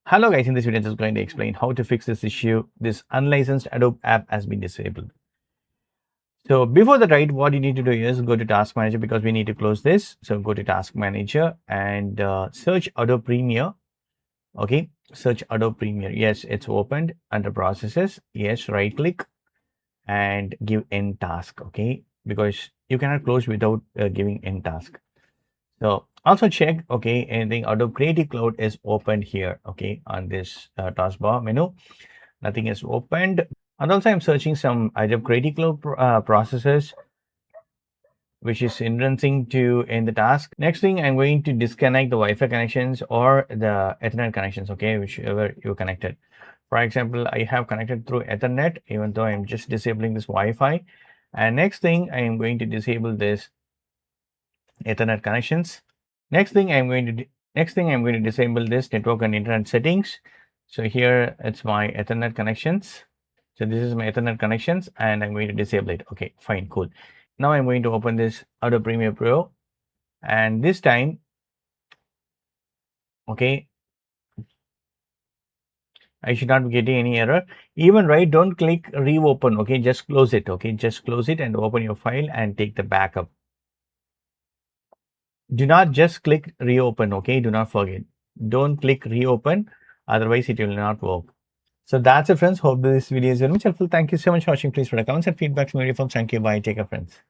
Hello guys, in this video I'm just going to explain how to fix this issue. This unlicensed Adobe app has been disabled. So before that, right, what you need to do is go to Task Manager because we need to close this. So go to Task Manager and search Adobe Premiere. Okay, search Adobe Premiere. Yes, it's opened under Processes. Yes, right click and give End Task. Okay, because you cannot close without giving End Task. So also check, okay, anything Adobe Creative Cloud is opened here, okay, on this taskbar menu. Nothing is opened. And also I'm searching some Adobe Creative Cloud processes, which is hindering to in the task. Next thing, I'm going to disconnect the Wi-Fi connections or the Ethernet connections, okay, whichever you connected. For example, I have connected through Ethernet, even though I'm just disabling this Wi-Fi. And next thing, I am going to disable this Ethernet connections. Next thing I'm going to disable this network and internet settings. So here it's my Ethernet connections. So this is my Ethernet connections and I'm going to disable it. Okay, fine, cool. Now I'm going to open this Adobe Premiere Pro and this time, okay, I should not be getting any error. Even right, don't click reopen. Okay, just close it. Okay, just close it and open your file and take the backup. Do not just click reopen. Okay, do not forget. Don't click reopen, otherwise it will not work. So that's it, friends. Hope this video is very much helpful. Thank you so much for watching. Please put a comments and feedback to me. Thank you. Bye. Take care, friends.